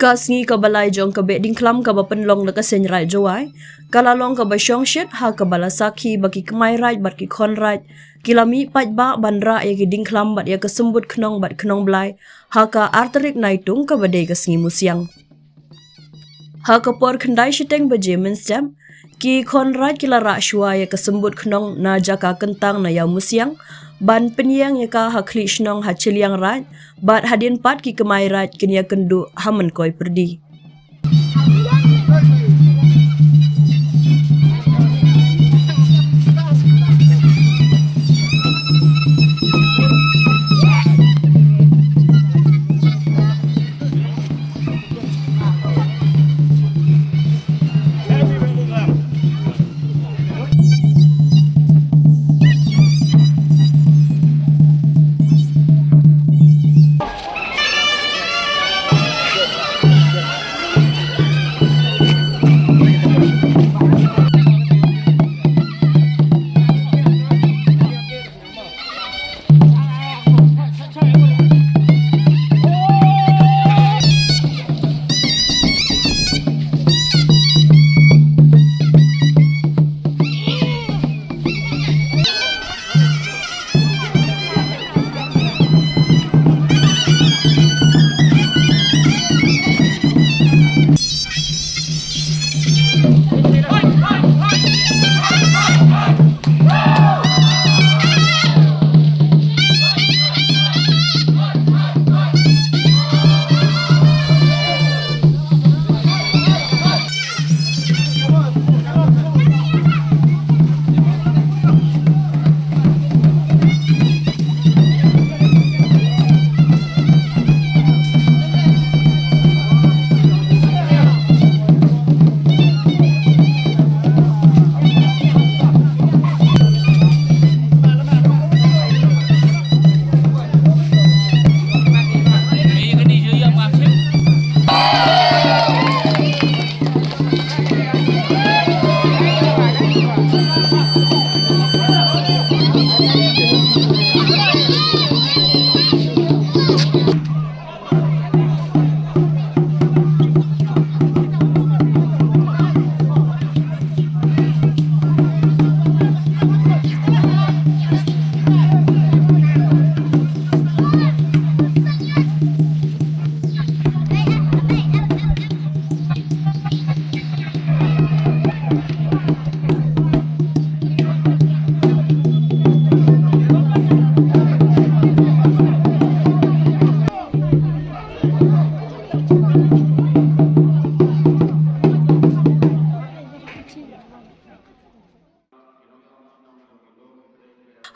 Kasngi kabalay jong kabe dingklam kabapenlong na kasenray jawai, kalalong kabasyong shit ha kabala sakhi baki kemai right baki kon right, kilami pat ba bandra ya ki dingklam bat ya kesembut knong bat knong blai, ha ka arterik naitung kabade kasngi musyang. Ha kapor kendai shiteng baje menstem, ki kon right kila rak shua ya kesembut knong na jaka kentang na ya musyang, ban penyang ya ka hakli shnong ha ciliang right, bat hadin pat ki kemai right kini ya kendu hamen koi perdi.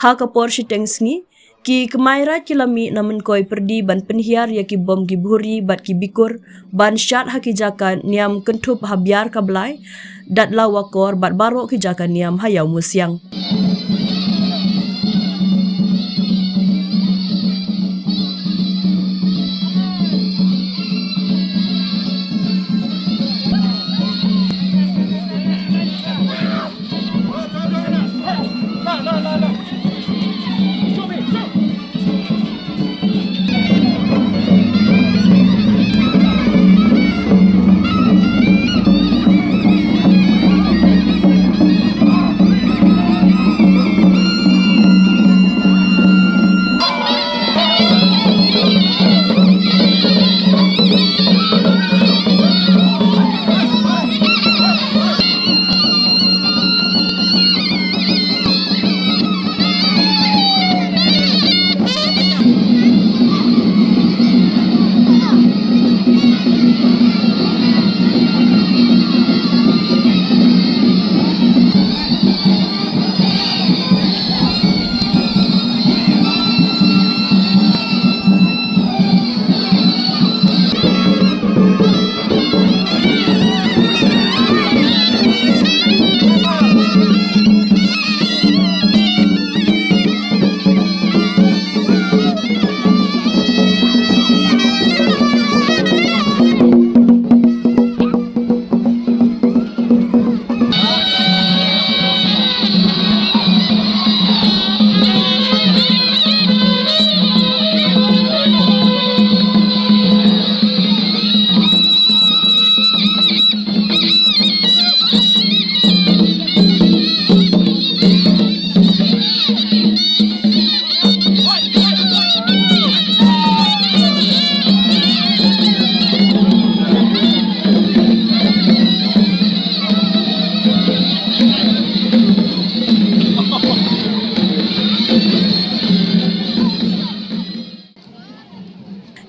Ha kapor shiteng sngi ki kemaira kilami namen koi perdi ban penhiar ya ki bom ki bhuri bat ki bikur ban syat ha ki jaka niam kentup ha biar kablai dat la wakor bat baro ki jaka niam hayau musyang.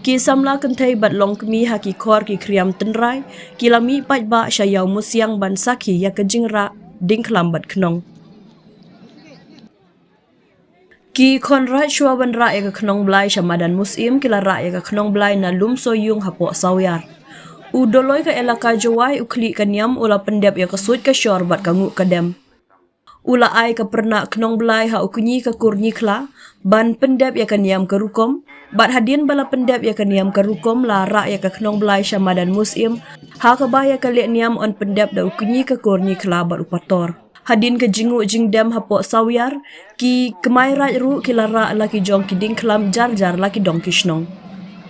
Ki samla kentai bat long kemi haki kor ki kriam tenrai, ki lami pat ba syayau musiang ban saki ya kejingra dingklam bat knong. Ki konrat shua ban ra ya ke knong blai syamadan musim kila ra ya ke knong blai na lum soyung hapok sawyar. Udoloi ke elaka jawai ukli kanyam ula pendep ya kesut ke syor bat kanguk kadem. Ula ai ke pernak knong belai ha ukunyi ke kurni kla, ban pendep ya kanyam ke rukom, bat hadin bala pendep ya kanyam ke rukom la ra ya ke knong belai syamadan musim, ha ke baya ke liat niam on pendep da ukunyi ke kurni kla bat upator. Hadin ke jinguk jingdem hapok sawyar, ki kemai raj ru ki la ra laki jong ki dingklam jar laki dong kishnong.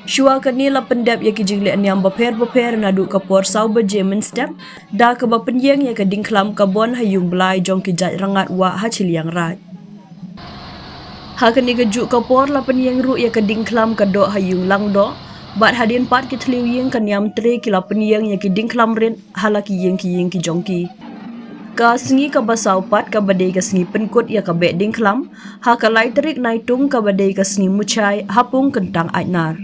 Shua kani la pendep ya ki jingle niam beper nadu kapor sau beje menstep da ke ba penyeng ya ke dingklam kabon hayung belai jong ki jat rangat wa hacil yang rat. Ha kani kejuk kapor la penyeng ru ya ke dingklam ke dok hayung lang do bat hadin pat ki tliu yeng ke niam tre ki la penyeng ya ki dingklam rin halaki yeng ki jong ki. Ka sengi ka basau pat ka badai ka sengi penkut ya ka bek dingklam ha ka lai terik naitung ka badai ka sengi mucai hapung kentang aitnar.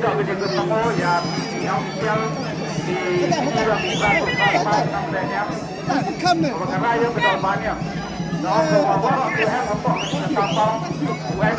tidak kerja ketemu ya yang official di yang sampainya karena yang betul banyak. Nah, bahwa kita apa kapal web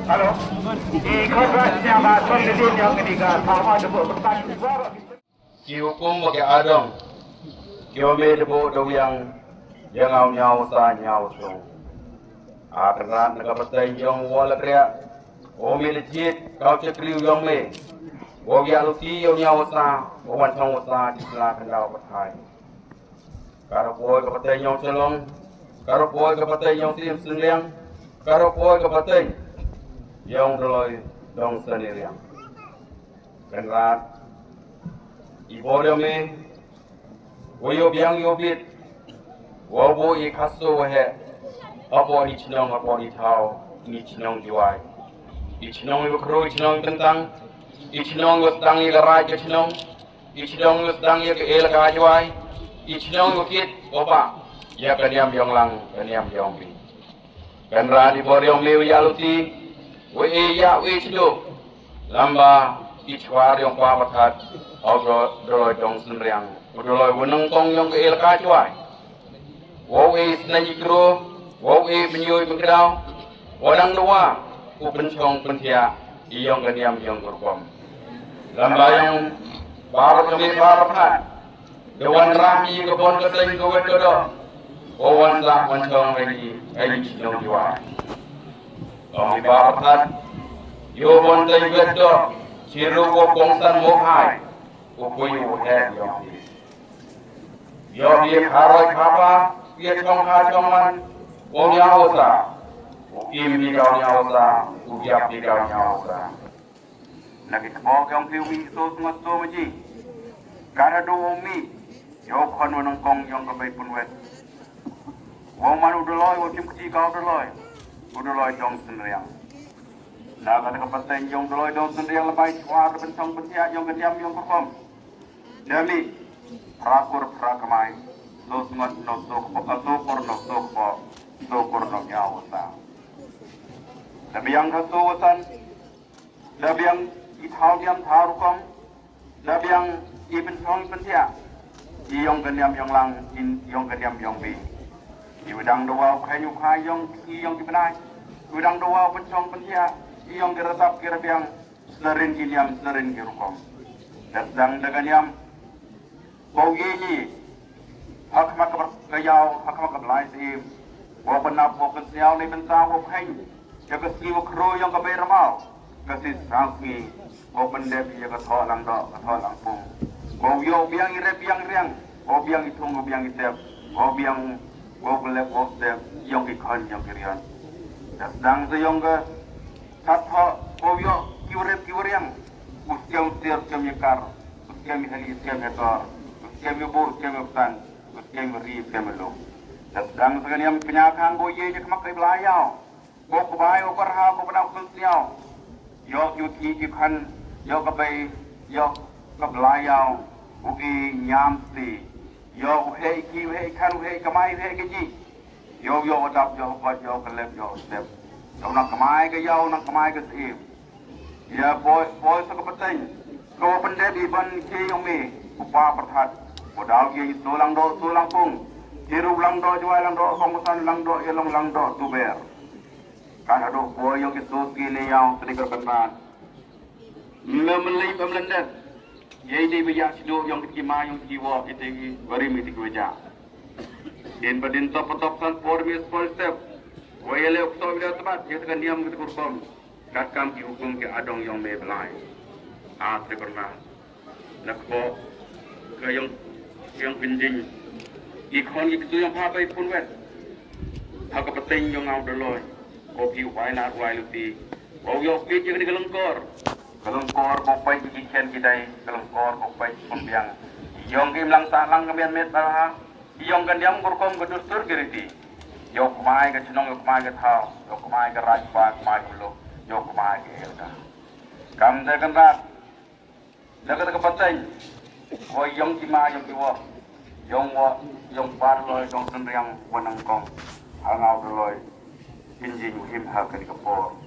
Halo, di kongresnya Mas Presiden yang ketiga sama debut bertanya suara. Kihukum bagi adong, kiome debut do yang au nyau sa nyau sung. Karena negara petai yang wala kria, ome legit kau cekriu yang me. Wogi aluti yang nyau sa, wan chong sa di sebelah kendau petai. Karo boy ke petai yang celong, karo boy ke petai yang sim sengliang, karo boy ke petai yang doloi dong sendirian. Kenrat, ibu dia me, woyo biang yobit, wobo ikaso wahe, apa ichnong apa itau, ichnong juai, ichnong yukro ichnong tentang, ichnong yustang yagarai ichnong, ichnong yustang yagael kajuai, ichnong yukit opa, ya kaniam yong lang, kaniam yong bi. Kenrat ibu dia me yaluti. We ya we chido lamba ichwar yang pa patat au dolo dong senriang dolo weneng tong yang ke elka chwai wo we snai kro wo we menyoi mengkau wadang doa u pencong pentia iyong kaniam yang kurkom lamba yang bar kami bar patat dewan rami ke bon ke teng ke wedodo o wan sa wan chong lagi ai chido jiwa Kami barapat, yo bon tay weddo, siru ko kongsan mo hai, upuyu head yo. Yo bi haroy kapa, bi chong ha chong man, o nyaosa, ukim bi gao nyaosa, ubiap bi gao nyaosa. Nagit mo kong piwi so sungat so maji, kara do mi, yo kon wanong kong yong kabay punwet. Wong man udoloy, wo kim kci kau udoloy. Udoloy dong senriang. Nah kata kepenting yang udoloy dong senriang lepai suar bentong betia yang ketiam yang perform. Demi rakur prakamai, lusngot nosok asokor nosok po, sokor nok nyawasa. Demi yang kasuwasan, demi yang ithau diam tharukom, demi yang ibentong betia, iyong ketiam yang lang, iyong ketiam yang bi. Iwedang doa kayu kayong iyong dibenai. Iwedang doa pencong pentia iyong diretap kira biang selerin kiniam selerin kirukom. Dasang dengan yam bau yeyi hak mak kayau hak mak belai sim. Wa benap wa kesiau ni bentang wa kayu. Ya kesi wa kro yang kabai ramal. Kesi sangki wa pendep ya ketho lang do ketho lang pung. Wa yo biang ire biang riang. Wa biang itung wa biang itep. Wa biang wo belep wo step yong ikon yong kirian dasang se yong ke satho wo yo kiwriang uskiam tiar kiam yakar uskiam hali uskiam hetor uskiam bo uskiam tan uskiam ri uskiam lo dasang se kaniam penyakang bo ye je kemak belayau bo kubai wo karha bo benau kunsiau yo yuti ikan yo kabai yo kebelayau uki nyamti yo hei ki hei kan hei kamai hei keji yo adap yo pat yo kelep yo step yo nak kamai ke yo nak kamai ke si ya boy sa kapatay ko pendek iban ki yo me upa perhat bodal ye solang pung hiru lang do juai lang do komusan lang do yelong lang do tuber kan aduh boy yang itu gini yang sedikit kenal memelih pemelendet jadi banyak sido yang kecima yang jiwa itu beri mesti kerja dan badin top kan for me small step wayale ukto bila tepat dia tekan diam kita kurkom kakam ki hukum ke adong yang belai sedikit kenal nak bo ke yang pinjing ikon itu yang papai pun wet hak penting yang ngau doloi kopi wai na wai luti oh yo pi je ni kelengkor kopai di kitchen kita kelengkor kopai pembiang yong kim lang salang kemian met bah yong kan diam kurkom kedustur geriti yo kumai ke cenong yo kumai ke thau yo kumai ke raj ba kumai ulo yo kumai ke elda kam de kan rat laga ke penting oh yong kima yong kiwo yong bar loi yong senriang wanang kong angau doloi pinjing him hak ke kapor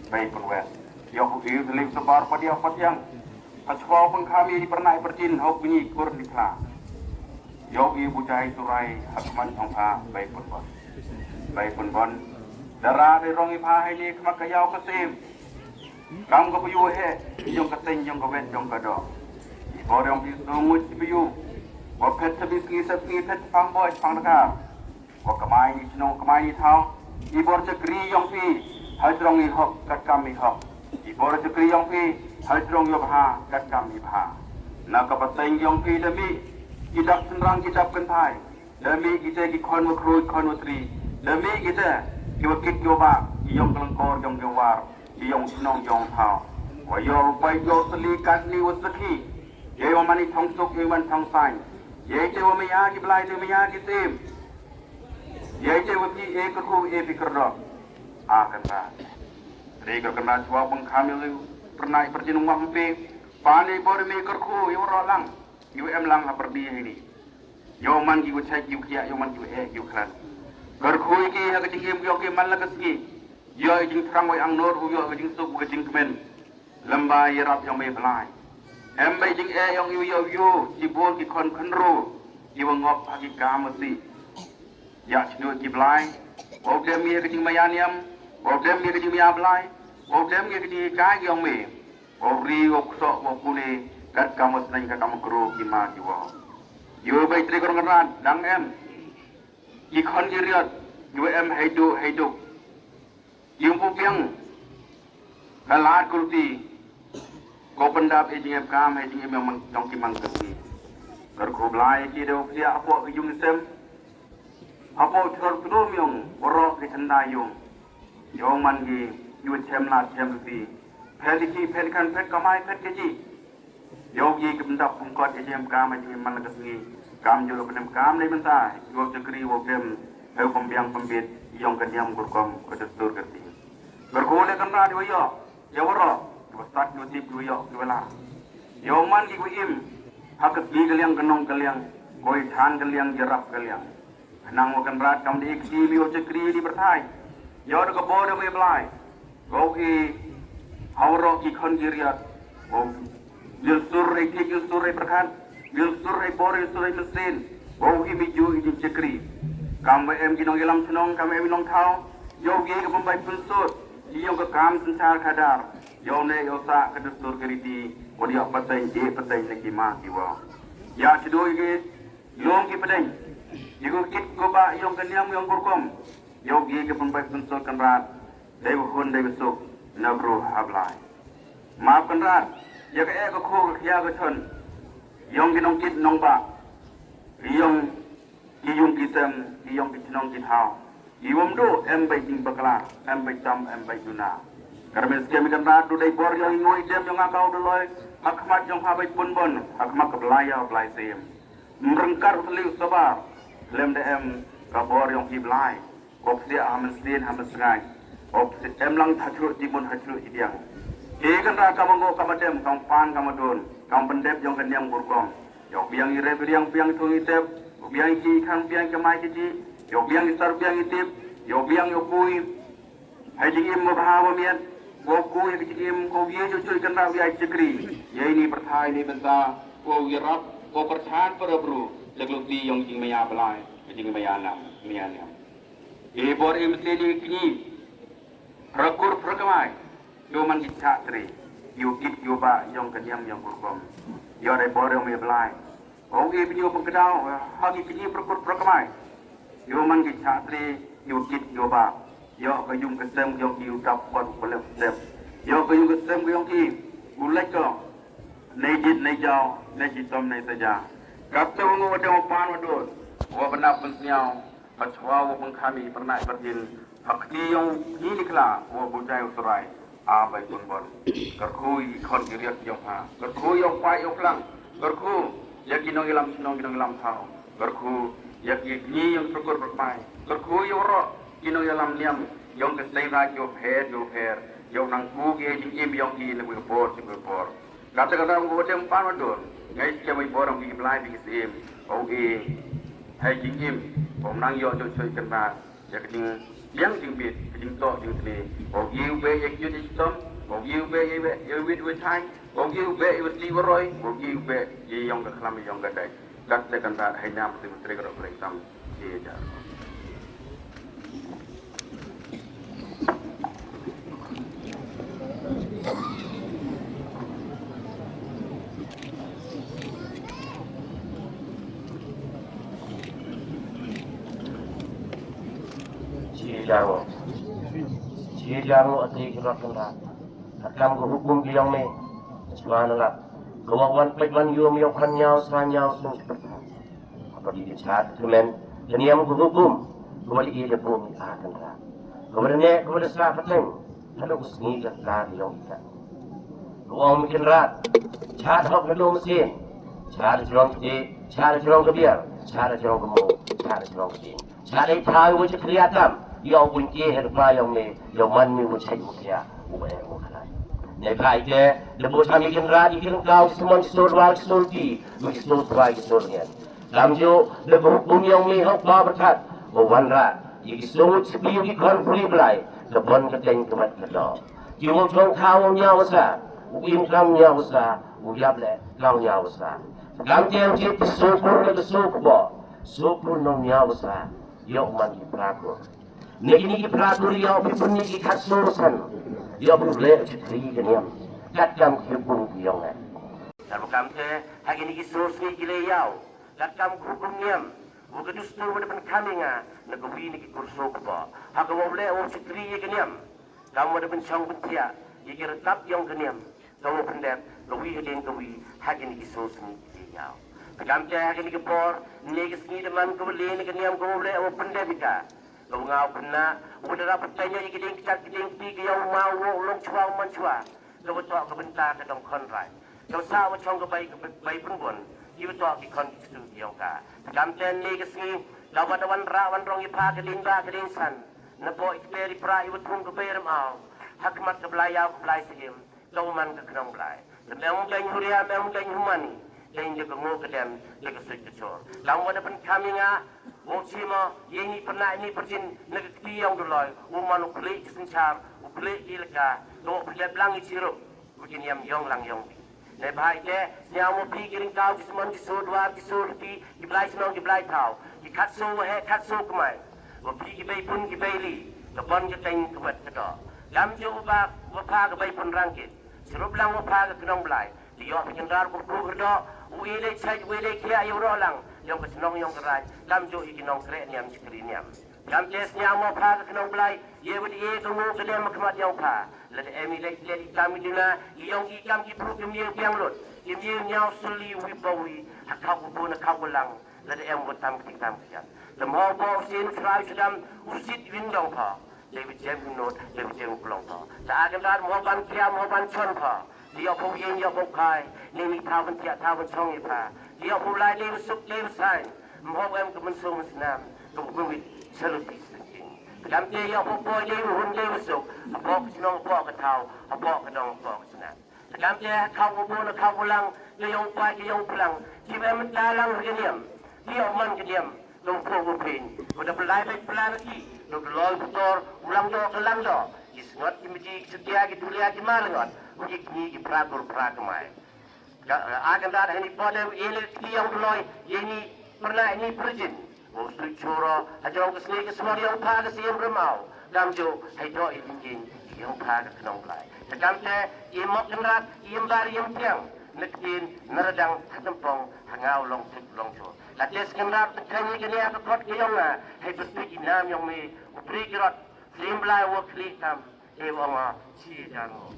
baik pun wet yok iu telik sebar pada apa yang paswau pun kami di pernah berjin hok bunyi kur di kla yok iu bujai surai hakman ongpa baik pun bon darah di rongi pahai ni kemak kayau kesim kam ko piu he yong keteng yong ko wet yong kado ibor yong pi sungut piu wa pet sabis ki pet pangboy pangdakar wa kamai ni sino kamai ni thau ibor cekri yong pi hal trong ni hok kat kami hok ibor cekri yong pi hal trong yo bha kat kami bha na ka pateng yong pi demi kidak senrang kidak kentai demi kita ki khon mo kroi khon mo tri demi kita ki wakit yo ba yong kelengkor yong gewar yong sinong yong thau wa yo pai yo seli kat ni wasaki ye yo mani thong suk ye man thong sai ye che wo maya ki blai de maya ki tim ye je wati e ko e pikirdo kena rega kena jua bang kami lu pernah berjinung mampe pani bor me kerku yo rolang yo em lang ha perdi ini yo man ki wachai ki kia yo man ki yo kran kerku ki ha ke jing yo ke man la kaski yo jing trang wai ang nor yo jing suk ke jing kemen lamba ye rap yo me blai em bai jing e yo yo ji bol ki kon khnro ki ngop ha ki kam si ya chinu ki blai o dem ye ke jing mayaniam o dem ye ke jing ya blai o dem ye ke jing ka yong me o ri o kso o kune kat kamus nang ka kam kro ki ma ki wa yo bai tri kor ngaran dang em ki khon ki riat yo em haidu yung pu piang kalat kulti ko pendap e jing em kam e jing em mang tong ki mang ki kar ko blai ki do sia apo ki yung sem apo thor pnom yong oro ki thanda yong yong man gi yu chem la chem ti pheli ki phel kan phet kamai phet ke ji yong gi ki pendap pum kot e jem kam e jing man la ki kam yo lo penem kam nei ben ta yo chakri wo kem heu pembiang pembit yong kan yam kurkom ko destur ke ti ber ko le kan ra di yo ya woro ko start yo tip yo wala yong man gi ko im hakat gi kaliang kenong kaliang koi than kaliang jerap kaliang nang makan rat kam di iksi liu cekri di berthai yo de ko bo de me blai go ki hawro ki khon giriat go dil sur re ki dil sur re berkhan dil sur re bor dil sur re mesin go ki mi ju di cekri kam em ki nong ilam senong kam em nong thau yo gi ko pembai punsut yo ko kam sencar kadar yo ne yo sa ka sur geriti ko dia patai je patai ne ki ma ki wa ya chidoi ge long ki padai Iku kit ko ba yung kanyang yung kurkom. Yung gi pun baik pensol kan rat. Dai hun dai besuk nabru hablai. Maaf kan rat. Ya ke ko ko ya ko thon. Yung ginong kit nong ba. Yung kisem yung kitnong kit hao. Iwam do em bai jing bakla, em bai tam em bai juna. Karena skem kan rat do dai bor yung ngoi dem yung akau do loy. Hakmat yung ha bai pun bon. Hakmat ke belaya belai sem. Merengkar seliu sabar. Lem de em kabor yang hiblai kop sia amen sin hamen sengai op em lang thachru jimun hachru idiang e kan ra kamango kamadem kam pan kamadon kam pendep yang kenyang burkom yok biang ire biang tu itep biang ki kan biang kemai ki yok biang isar biang itip yok biang yokui hai jingim mo bahawa mian ko kui ki jingim ko ye jo chui kan ra wiai chikri ye ni perthai ni benta ko wirap ko perthan parabru leglok di yang jing maya belai jing maya nam e bor em seni kini Prakur prakamai yo man githa tri yo git yo ba yong kanyam yong kurkom yo dai bor yong me blai o e pinyo pengkedau ha gi pinyi prakur prakamai yo man githa tri yo git yo ba yo ka yung kesem yong ki utap kon boleh step yo ka yung kesem yong ki ulai ko nei jit nei jao nei jitom nei saja kap tu ngo dong pan wadon wa bana pensnyau pachwa wo pengkami pernah berdin Hakti yang ini kela, bujai usurai, abai tunbon, kerkui kon diriak yang ha, kerkui yang pai yang pelang, kerku yakinong ilam thau, kerku yakini yang syukur berpai, kerku yang roh kinong ilam niam, yang kesai rak yang her, yang nangku ge jing yang ki lebih bor. Kata-kata ngodem pan wadon, ngai kemai borang bi blai bi sim, hai jing nang yo coy kenat, yakin yang tinggi, tinggi tinggi. Ogiu be yang jadi sistem, ogiu be yang wit hai, ogiu be yang liveroi, ogiu be yang kelam yang gadai. Kat lekan tak hanya menteri kerap bersam dia. Cijaru ati kirat kena. Akam ko hukum kiyang me. Cuman nak. Kawan pekman yum yuk hanyau seranyau sung. Apa di chat kemen. Jeniam ko hukum. Kembali ia bumi akan ra. Kemudian kepada serah peteng. Kalau kusni kat yong kita. Luang mungkin rat. Chat hok lalu mesin. Chat jerong kiti. Chat jerong kebiar. Chat jerong kemu. Chat jerong kiti. Chat tahu wajib kelihatan. Yang bunyi herba yang ni, yang mana macam mukia, ubah mukalai. Negai je, lepas kami kenal, ikan kau semua sesuatu sesuatu, sesuatu sesuatu. Lamjo, lepas hukum yang ni hok berkat, wanra, iki semua sepiu ikan free belai, lepas keteng kemat kedok. Jumlah orang kau nyawa sa, uim kam nyawa sa, uyap le kau nyawa sa. Gamtian je sopur le sopur, sopur nong nyawa sa, yang mandi perakur. Niki peratur yang pun niki khasurusan, yang boleh cekri keniam, katkam hukum yang ni. Kalau kamu hari niki sus niki leyau, katkam hukum niam, bukan dustur pada penkaminga, negeri niki kursok ba. Hak boleh cekri keniam, kamu ada pencang pencia, jika retap yang keniam, kamu pendek, kawi hedeng kawi, hari niki sus niki leyau. Kamu hari niki por, niki sini teman kamu leh niki niam kamu boleh pendek bika. Kau ngau kena, udara petanya yang keding pi yang mau long cua man cua. Kau betul kau bentar ke dong konrai. Kau sah macam kau baik pun pun. Kau betul ki kon itu yang ka. Kamten ni kesini, kau ada wan rong ipa keding san. Napo ikberi pra iwat pun kau bayar mau. Hakmat ke belayau ke belai sehim. Kau man ke kenang belai. Memang kain huria, memang kain humani. Kain jaga ngau kedem, jaga suit kecor. Kau ada pen kami ngah. Cima ini pernah ini percin negeri yang dulu, umat uklik sencar, uklik ilka, doa perjalanan belangi sirup, begini yang lang yang. Nebahai je, nyamu pi kiring kau di semua di sur di belai senang di belai kau, di katsu kemai, pi kibai pun kibai li, kebon keteng kebat kedok. Lam jo wapa kibai pun rangkit, sirup lang wapa ke kenong belai, dia penyendar berkuh kedok, wile cai wile kia ayu rolang. Yang kesenong yang kerai, lam jo ikinong kere niam cikri niam. Lam jes niam mau pa kesenong belai, ye budi ye tunggu kedem kemat yang pa. Lada emi lek kami dina, yang ikam kipru kemir piang lut. Kemir nyau suli wibawi, hakau kubun hakau ulang. Lada em butam ketikam kian. Lemho bo sin serai sedam usit windong pa. Lewi jem not, lewi jem pulang pa. Saakan dar mohon kia mohon chon pa. Dia pun yang dia pun kai, ni tawan tiap tawan song ipa. Dia mulai lewat sain, mohon em kemensul senam, kemudian selupi sengking. Dalam dia pun boleh lewat suk, apa kesenang apa ketau, apa kedong apa kesenang. Dalam dia kau pun kau ulang, yang pagi yang pulang, kita mendalang keniam, dia man keniam, lompo upin, udah pelai lagi, udah lol betor, ulang do kelang do, isngot kimji setia gitu lihat di malangot, uji ni peratur peragamai. Akan tak ada pada ini yang belai ini pernah ini perjin. Mesti cura, ajar orang kesini ke semua yang pada siam remau. Damjo, hai do ini yang padat nongkai. Sekamce imok kenrat imbar tiang nekin neredang hatempong hangau long tik long cho. Lates kenrat tekani kini apa kot kiyonga hai berpikir nam yang me upri kirot simblai wo klitam ewanga ci jango.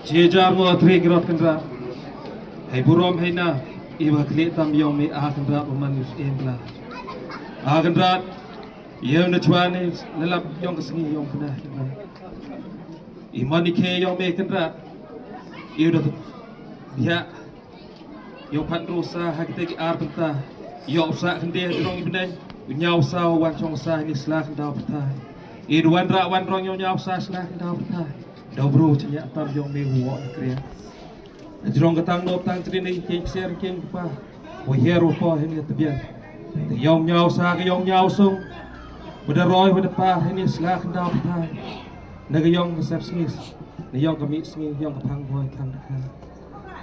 Jejar mo tri grot kendra. Hai burom hai na iba kle tam yong me a kendra manus embla. A kendra yem na chwane lelap yong kesengi yong kena. Imani ke yong me kendra. Iudah ya yong patro sa hakite ki ar penta. Yong sa kende drong ibnai. Nyau sa wan chong sa ni slah kendau peta. Idu wan ra wan rong yong nyau sa slah kendau peta. Dobro cenya tam yong me huwa kriya. Jrong katang nop tang trini ke share king pa. Wo hero pa hini tabian. Yong nyau sa ke yong nyau sung. Bada roy bada pa hini slah kendau peta. Naga yong sep singis. Ni yong kami singi yong kapang boy tang kan.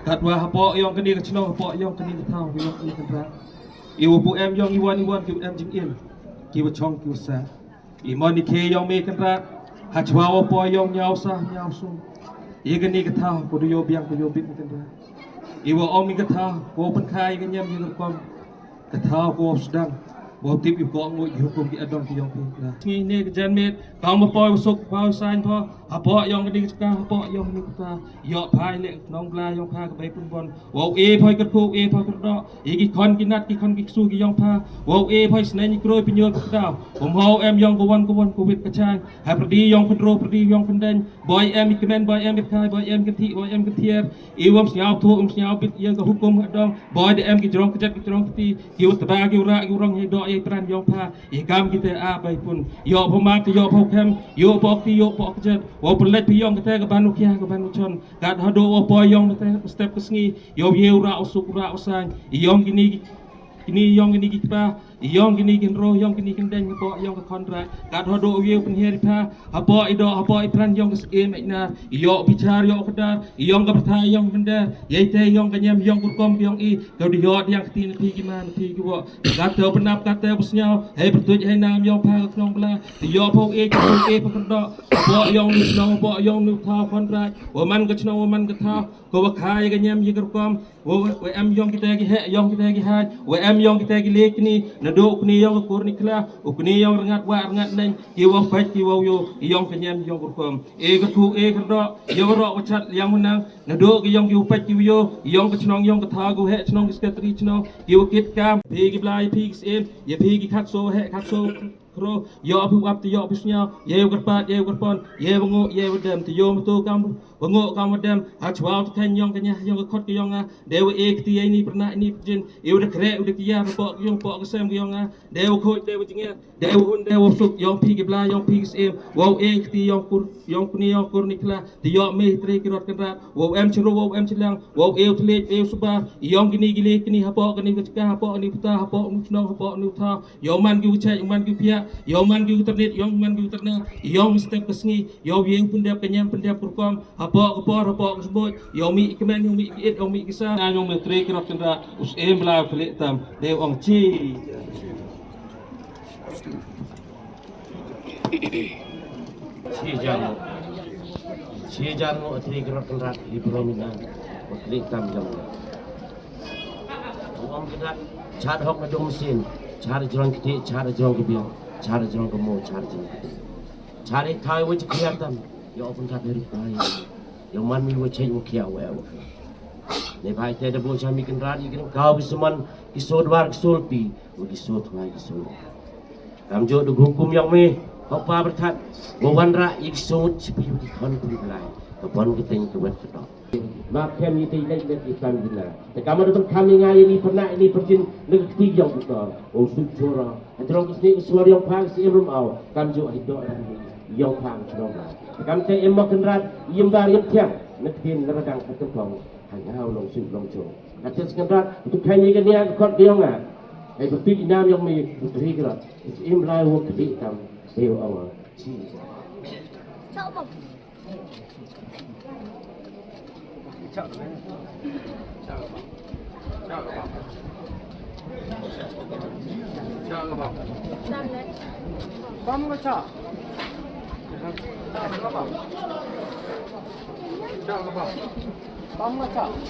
Katwa hapo yong kani kachno hapo yong kani katau yong kani kendra. Iwo pu em yong iwan ki em jing in. Ki wa chong ki sa. Imani ke yong me kendra. Hachwa po yong nyau sa nyau sung. Iga ni katau ko do yo biang ko yo bit kendra. Iwo omi katau ko pen khai ga nyam yong kom. Katau ko sedang. Wo tip yu ko ngoi hukum ki adon ki yong kendra. Ngi ne ke jan met kaum po usuk pau sain po. Hapo yong kani ka hapo yong ni kata. Yo phai le nong la yong pha ka bai pun bon. Wo e phoi kat ku e phoi kat do. Igi kon ki nat ki kon ki su ki yong pha. Wo e phoi snai ni kroi pinyo ka dau. Om ho em yong ko wan ko wit ka chang. Ha pradi yong pedro pradi yong pendeng. Boy em ikmen boy em khai boy em kati boy em katier. E wom snyau thu snyau bit yang ka hukum adong. Boy de em ki jrong ka jat ki jrong kati. Ki wat ba ki ura ki urang hi do peran yong pa gam kita abai pun yo pemat yo pokem yo pokti yo pokjet wo pelet yong kita ke banu kia ke banu chon kat hado wo po yong kita step kesngi yo yeura usuk ra usang yong gini yong gini kita yong gini roh yong gini kendeng po yong ke kontrak kat hado yo penheri pa apa ido apa peran yong ke em na yo bicar yo kedar yong ke pertai yong benda yete yong kenyam yong kurkom yong kau di yot yang ketin pi gimana pi gua kata penap kata busnya hei bertuj hei nam yong pa ke knong bela yo pok pekendok po yong ni snong po yong nu tha kontrak waman ke snong waman ke tha ko khai kenyam ye kurkom wo em yong kita gi he yong kita gi ha wo em yong kita gi lek ni naduk ni yong kur ni kla ukni yong rengat wa rengat nen ki wo faj ki wo yo yong kenyam yong kurkom ke thu kedok yo ro wachat yang menang naduk ki yong ki faj ki yo yong ke snong yong ke tha go he snong ki skatri snong ki wo kit kam pi gi blai pi gi em ye pi gi khat so he khat so kro yo apu ap ti yo pisnya ye gerpat ye gerpon ye bengo ye wedem ti yo metu kam bengo kam wedem ha chwal ten yong kenya yong khot ki yong dewe ti ni pernah ni jin eu de kre de kia po yong po kesem ki yong dewe khoj dewe jinge dewe hun dewe suk yong pi ki bla yong pi ki em wo ti yong kur yong ni yong kur ni kla ti yo me tri ki rot kan wo em chro wo em chilang wo eu tle eu suba yong gini gile kini ha po kini ka ha po ni puta ha po nu chno ha po nu tha yo man ki uche man ki pia yo man gi internet yo man gi internet yo step kesngi yo yeng pendap kenyam pendap kurkom apa kepor apa sebut yo mi kemen yo mi it yo mi kisah yo mi tri krop cendra us em bla flik tam de ong chi jamu atri krop cendra di prominang flik tam jam om kedat chat hok na dong mesin cara jalan kiti cara jalan kebiang cara jalan ke mau cara jalan cari tahu wajib kelihatan ya pun tak dari bayi yang man mi wajib mu kia well ne bai te de bo jami kan radi kan kau bisuman kisod war kisolpi kisod wai kisod kam jo du hukum yang me kau pa bertat bawan ra ikisod sepi di kon pun belai kebon kita ke wet kedok makem itu ilai Islam benar. Kamu datang kami ngai ini pernah ini perjin negeri ketiga yang besar. Oh sujura. Terus ini suara yang pang si belum aw. Kamu juga hidup yang pang sudah. Kamu saya emak kenrat yang bar yang tiang negeri neradang ketempong. Hanya long sing long jo. Kata kenrat untuk kami kan dia kot dia ngah. Berpikir nam yang mi berhijrah. Imlai waktu di tam. Dewa awal. Ciao. Chào các bạn. Chào các bạn. Chào các bạn. Chào các bạn. Bấm cái chào. Chào các bạn. Chào các bạn. Bấm cái chào.